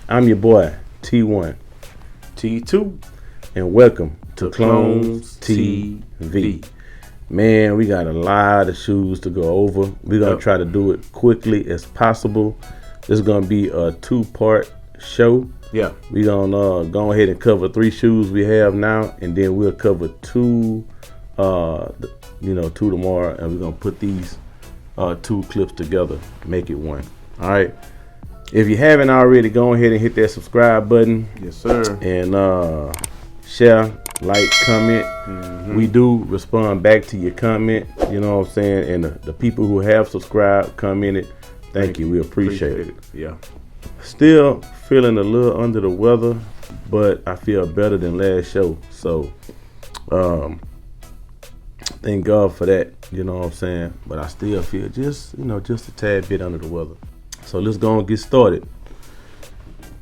I'm your boy, T1, T2, and welcome to Clones TV. TV. Man, we got a lot of shoes to go over. We're going to try to do it quickly as possible. This is going to be a 2-part show. Yeah. We're going to go ahead and cover 3 shoes we have now, and then we'll cover 2 tomorrow, and we're going to put these 2 clips together, make it one. All right. If you haven't already, go ahead and hit that subscribe button. Yes, sir. And share, like, comment. Mm-hmm. We do respond back to your comment, you know what I'm saying? And the people who have subscribed, commented, thank you. We appreciate it. Yeah. Still feeling a little under the weather, but I feel better than last show. So, thank God for that, you know what I'm saying? But I still feel just a tad bit under the weather. So let's go and get started.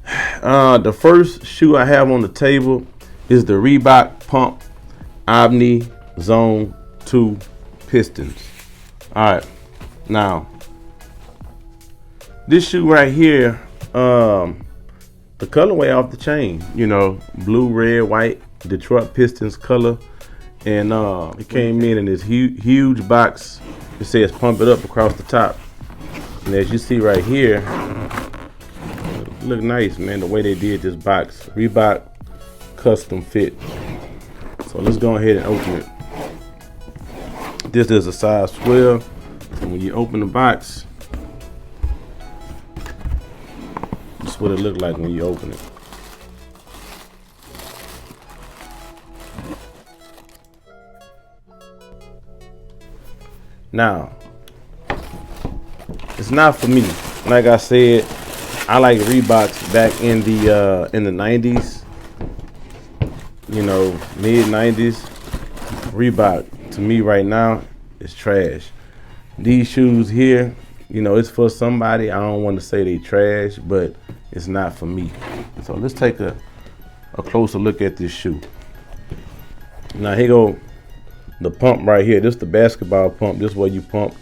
The first shoe I have on the table is the Reebok Pump Omni Zone 2 Pistons. All right, now this shoe right here, the colorway off the chain, blue, red, white, Detroit Pistons color, and it came in this huge box. It says "Pump It Up" across the top. And as you see right here, look nice, man, the way they did this box. Reebok custom fit. So let's go ahead and open it. This is a size 12. So when you open the box, this is what it looked like when you open it. Now, it's not for me. Like I said, I like Reeboks back in the 90s, mid 90s. Reebok to me right now is trash. These shoes here, it's for somebody. I don't want to say they trash, but it's not for me. So let's take a closer look at this shoe. Now here go the pump right here. This is the basketball pump. This is where you pump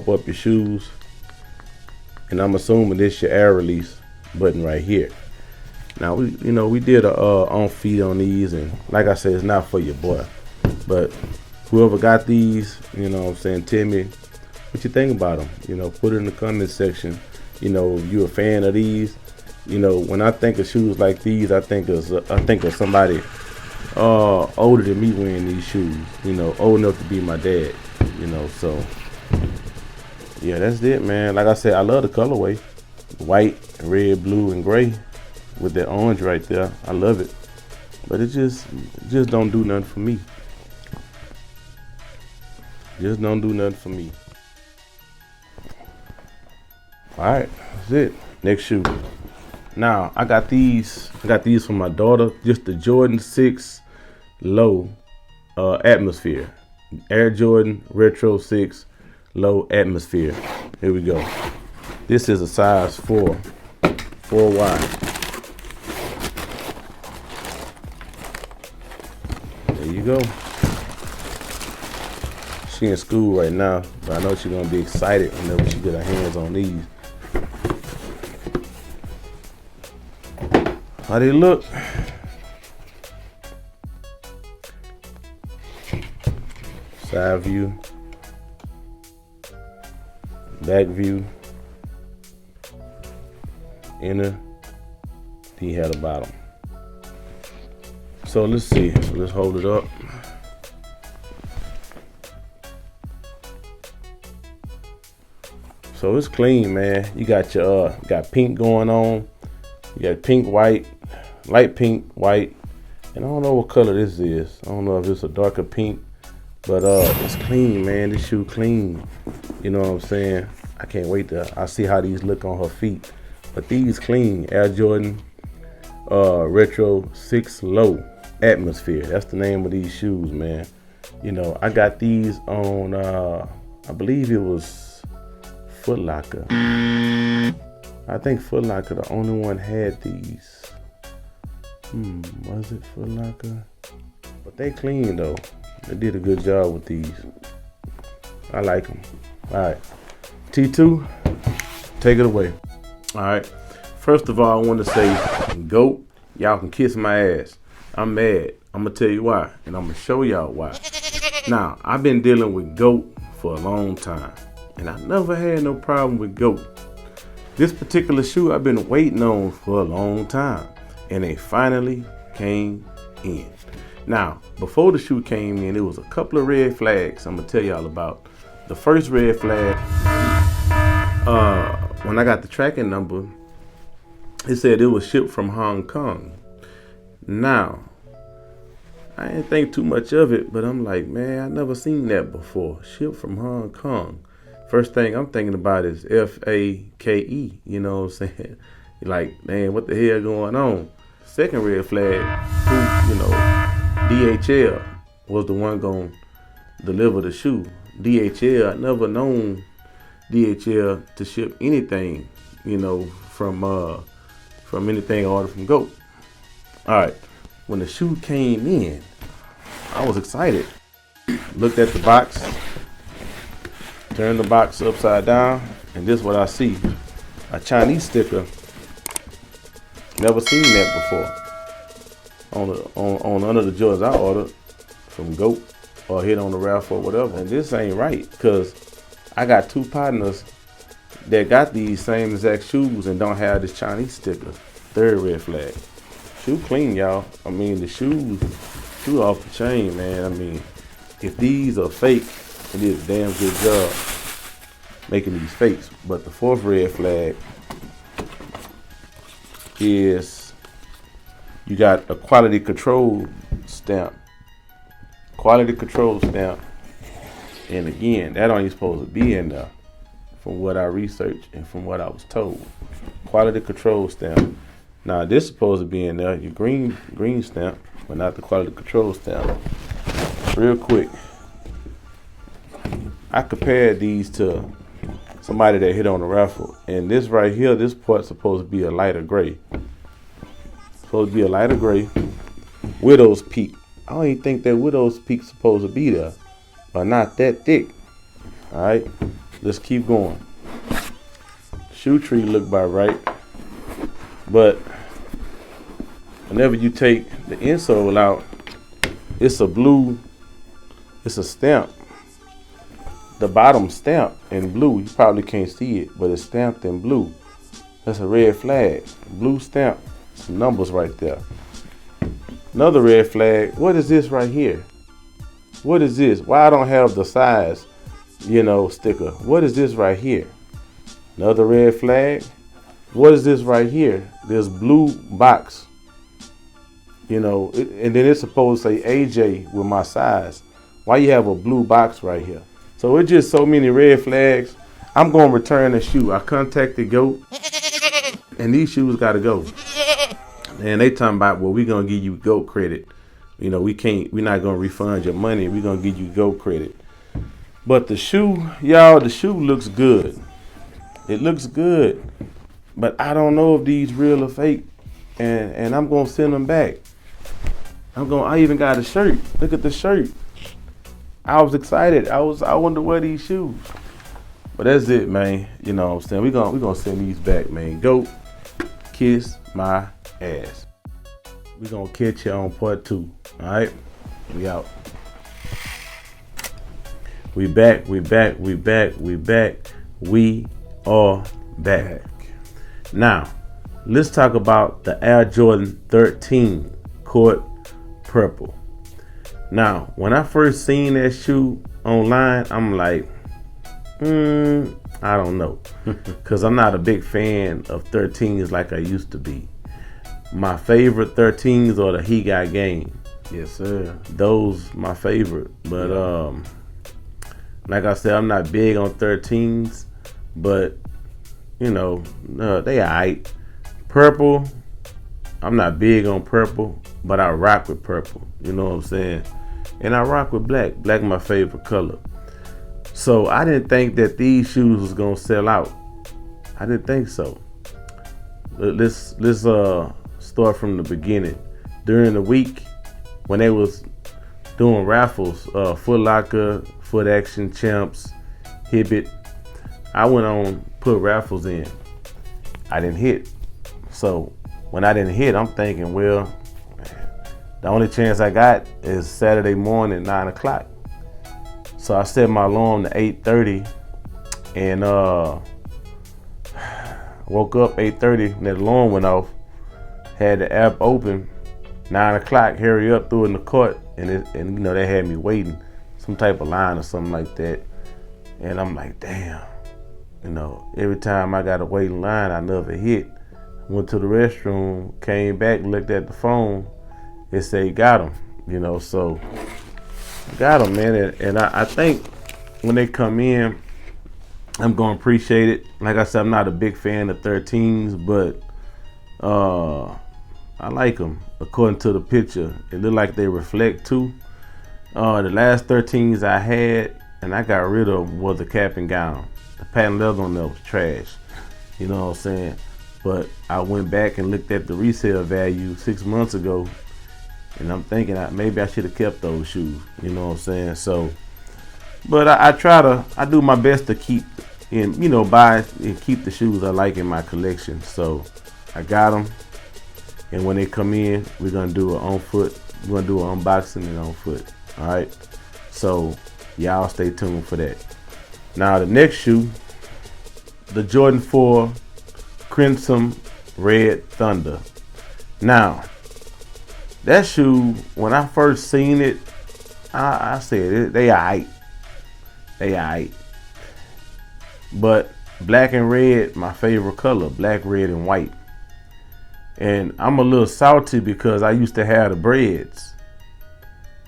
up your shoes, and I'm assuming this your air release button right here. Now we did a on feed on these, and like I said, it's not for your boy, but whoever got these, tell me what you think about them. Put it in the comment section. If you a fan of these. When I think of shoes like these, I think of somebody older than me wearing these shoes, old enough to be my dad, so yeah, that's it, man. Like I said, I love the colorway. White, red, blue, and gray with that orange right there. I love it. But it just don't do nothing for me. Just don't do nothing for me. Alright, that's it. Next shoe. Now, I got these for my daughter. Just the Jordan 6 Low Atmosphere. Air Jordan Retro 6 Low Atmosphere. Here we go. This is a size 4 wide. There you go. She in school right now, but I know she's gonna be excited whenever she get her hands on these. How they look? Side view. Back view, inner, he had a bottom. So let's see. Let's hold it up. So it's clean, man. You got your got pink going on. You got pink, white, light pink, white, and I don't know what color this is. I don't know if it's a darker pink, but it's clean, man. This shoe clean. You know what I'm saying? I can't wait I see how these look on her feet. But these clean. Air Jordan Retro 6 Low Atmosphere. That's the name of these shoes, man. I got these on I believe it was Foot Locker. I think Foot Locker the only one had these. Was it Foot Locker? But they clean though. They did a good job with these. I like them. All right, T2, take it away. All right. First of all, I want to say, GOAT, y'all can kiss my ass. I'm mad. I'm gonna tell you why, and I'm gonna show y'all why. Now, I've been dealing with GOAT for a long time, and I never had no problem with GOAT. This particular shoe I've been waiting on for a long time, and they finally came in. Now, before the shoe came in, there was a couple of red flags I'm gonna tell y'all about. The first red flag, when I got the tracking number, it said it was shipped from Hong Kong. Now, I didn't think too much of it, but I'm like, man, I never seen that before. Shipped from Hong Kong. First thing I'm thinking about is FAKE, you know what I'm saying? Like, man, what the hell going on? Second red flag, you know, DHL was the one gonna deliver the shoe. DHL, I never known DHL to ship anything, you know, from anything ordered from GOAT. All right, when the shoe came in, I was excited. Looked at the box, turned the box upside down, and this is what I see: a Chinese sticker. Never seen that before on none of the Jordans I ordered from GOAT or hit on the raffle or whatever. And this ain't right, because I got two partners that got these same exact shoes and don't have this Chinese sticker. Third red flag. Shoe clean, y'all. I mean, the shoe off the chain, man. I mean, if these are fake, it did a damn good job making these fakes. But the fourth red flag is you got a quality control stamp. Quality control stamp. And again, that ain't supposed to be in there from what I researched and from what I was told. Quality control stamp. Now this is supposed to be in there, your green stamp, but not the quality control stamp. Real quick, I compared these to somebody that hit on the raffle, and this right here, this part's supposed to be a lighter gray. Supposed to be a lighter gray. Widow's Peak. I don't even think that Widow's Peak's supposed to be there, but not that thick. All right, let's keep going. Shoe tree look about right, but whenever you take the insole out, it's a blue, it's a stamp. The bottom stamp in blue, you probably can't see it, but it's stamped in blue. That's a red flag. Blue stamp, some numbers right there. Another red flag, what is this right here? What is this? Why I don't have the size, sticker? What is this right here? Another red flag. What is this right here? This blue box. And then it's supposed to say AJ with my size. Why you have a blue box right here? So it's just so many red flags. I'm going to return the shoe. I contacted GOAT, and these shoes got to go. And they talking about, well, we're going to give you GOAT credit. We're not going to refund your money. We're going to give you GOAT credit. But the shoe, y'all, the shoe looks good. It looks good. But I don't know if these real or fake. And I'm going to send them back. I even got a shirt. Look at the shirt. I was excited. I wanted to wear these shoes. But that's it, man. You know what I'm saying? We're gonna send these back, man. GOAT, kiss my ass. We're gonna catch you on part 2. All right? We out. We back. We are back. Now, let's talk about the Air Jordan 13 Court Purple. Now, when I first seen that shoe online, I'm like, I don't know. Because I'm not a big fan of 13s like I used to be. My favorite 13s are the He Got Game. Yes, sir. Those my favorite. But like I said, I'm not big on 13s. But, they alright. Purple, I'm not big on purple, but I rock with purple. You know what I'm saying? And I rock with black. Black is my favorite color. So I didn't think that these shoes was gonna sell out. I didn't think so. Let's start from the beginning. During the week, when they was doing raffles, Foot Locker, Foot Action, Champs, Hibbit. I went on, put raffles in. I didn't hit. So when I didn't hit, I'm thinking, well, the only chance I got is Saturday morning, 9 o'clock. So I set my alarm to 8:30 and woke up 8:30 and the alarm went off. Had the app open, 9 o'clock, hurry up, threw it in the cart, and you know, they had me waiting, some type of line or something like that. And I'm like, damn, you know, every time I got to wait in line, I never hit. Went to the restroom, came back, looked at the phone, it said got him, you know, so got him, man. And I think when they come in, I'm gonna appreciate it. Like I said, I'm not a big fan of 13s, but I like them. According to the picture, it looked like they reflect too. The last 13s I had and I got rid of was the cap and gown. The patent leather on there was trash. You know what I'm saying? But I went back and looked at the resale value 6 months ago, and I'm thinking maybe I should have kept those shoes. You know what I'm saying? So, but I do my best to keep and, you know, buy and keep the shoes I like in my collection. So I got them, and when they come in, we're gonna do an on foot. We're gonna do an unboxing and on foot. All right. So y'all stay tuned for that. Now the next shoe, the Jordan 4 Crimson Red Thunder. Now that shoe, when I first seen it, I said they alright. They alright. But black and red, my favorite color, black, red, and white. And I'm a little salty because I used to have the Breds.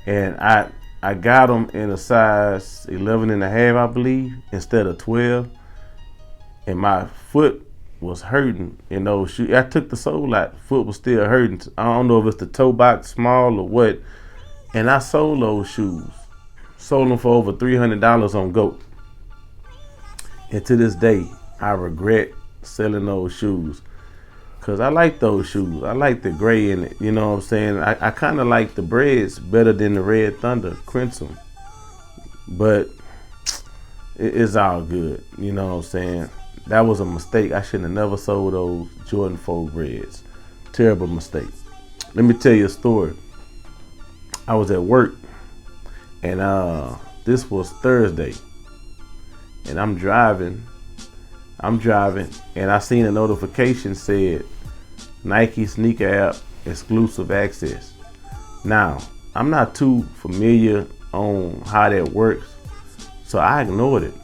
And I got them in a size 11 and a half, I believe, instead of 12. And my foot was hurting in those shoes. I took the sole out, foot was still hurting. I don't know if it's the toe box small or what. And I sold those shoes. Sold them for over $300 on GOAT. And to this day, I regret selling those shoes. Cause I like those shoes. I like the gray in it. You know what I'm saying? I kind of like the Breds better than the Red Thunder Crimson. But it's all good. You know what I'm saying? That was a mistake. I shouldn't have never sold those Jordan 4 Breds. Terrible mistake. Let me tell you a story. I was at work, and this was Thursday, and I'm driving, and I seen a notification said Nike sneaker app exclusive access. Now, I'm not too familiar on how that works, so I ignored it.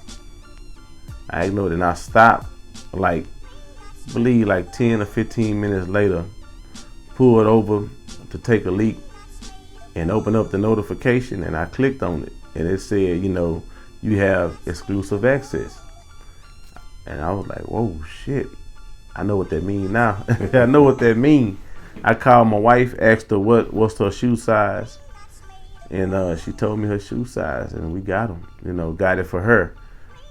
And I stopped like 10 or 15 minutes later, pulled over to take a leak and open up the notification, and I clicked on it, and it said, you know, you have exclusive access. And I was like, whoa, shit. I know what that means now. I know what that means. I called my wife, asked her what's her shoe size, and she told me her shoe size, and we got them. You know, got it for her.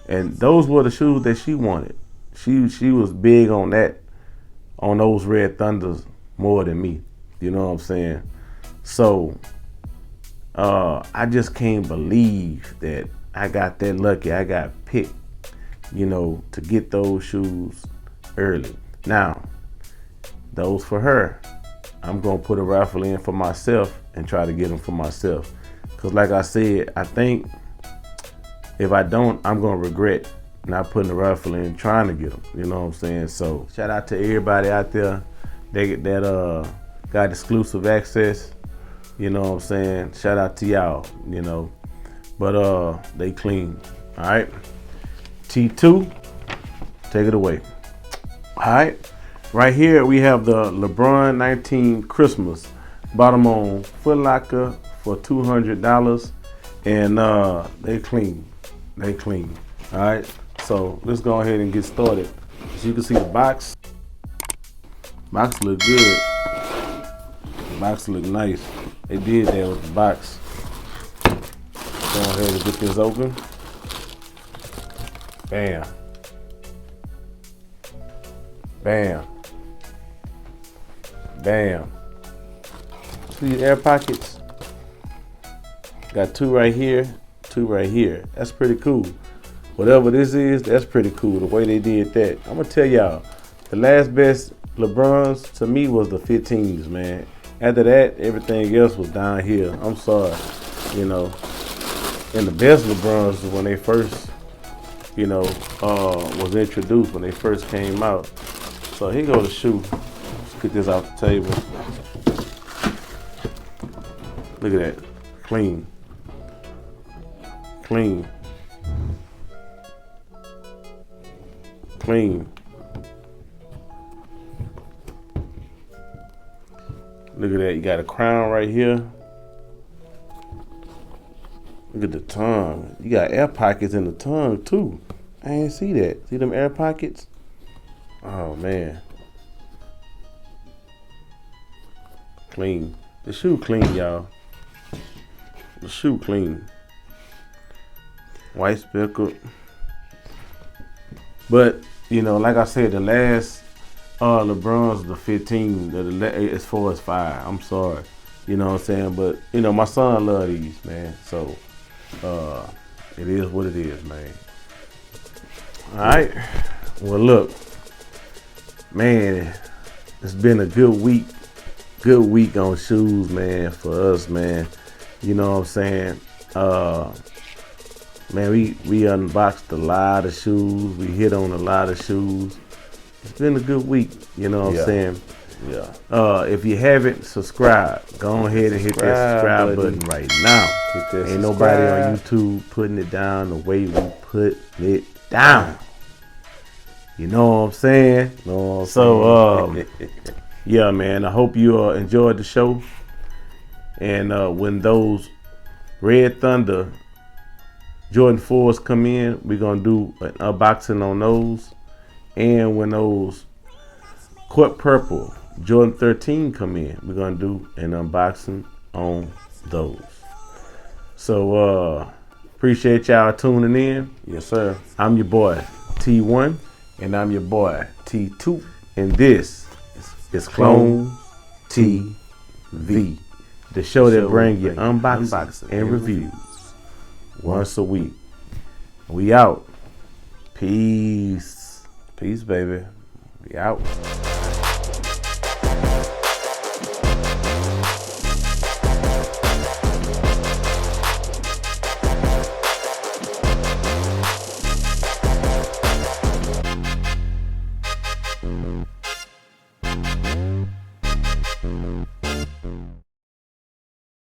And those were the shoes that she wanted. She was big on those Red Thunders more than me. You know what I'm saying? So I just can't believe that I got that lucky. I got picked, you know, to get those shoes early. Now, those for her, I'm gonna put a raffle in for myself and try to get them for myself. Cause like I said, I think if I don't, I'm gonna regret not putting the raffle in, trying to get them. You know what I'm saying? So shout out to everybody out there that got exclusive access. You know what I'm saying? Shout out to y'all. You know, but they clean. All right. T2, take it away. All right. Right here we have the LeBron 19 Christmas. Bought them on Foot Locker for $200, and they clean. They clean. All right. So let's go ahead and get started. As you can see, the box look good. The box look nice. They did that with the box. Go ahead and get this open. Bam. Bam. Bam. See the air pockets? Got 2 right here, 2 right here. That's pretty cool. Whatever this is, that's pretty cool. The way they did that. I'm gonna tell y'all, the last best LeBrons to me was the 15s, man. After that, everything else was downhill. I'm sorry, you know. And the best LeBrons was when they first, was introduced, when they first came out. So here go the shoe. Let's get this off the table. Look at that. Clean. Clean. Clean. Look at that. You got a crown right here. Look at the tongue. You got air pockets in the tongue too. I ain't see that. See them air pockets? Oh man. Clean. The shoe clean, y'all. The shoe clean. White speckled. But, like I said, the last LeBron's the 15, as far as 5. I'm sorry. You know what I'm saying? But, my son love these, man. So, it is what it is, man. All right. Well, look, man, it's been a good week. Good week on shoes, man, for us, man. You know what I'm saying? Man, we unboxed a lot of shoes. We hit on a lot of shoes. It's been a good week, you know what I'm saying? Yeah. If you haven't subscribed, go ahead and hit that subscribe button right now. Ain't nobody on YouTube putting it down the way we put it down. You know what I'm saying? Yeah, man, I hope you enjoyed the show. And when those Red Thunder Jordan 4s come in, we're going to do an unboxing on those. And when those Court Purple Jordan 13 come in, we're going to do an unboxing on those. So, appreciate y'all tuning in. Yes, sir. I'm your boy, T1. And I'm your boy, T2. And this is Clone TV, the show that brings you unboxing and reviews once a week. We out. Peace. Peace, baby. We out.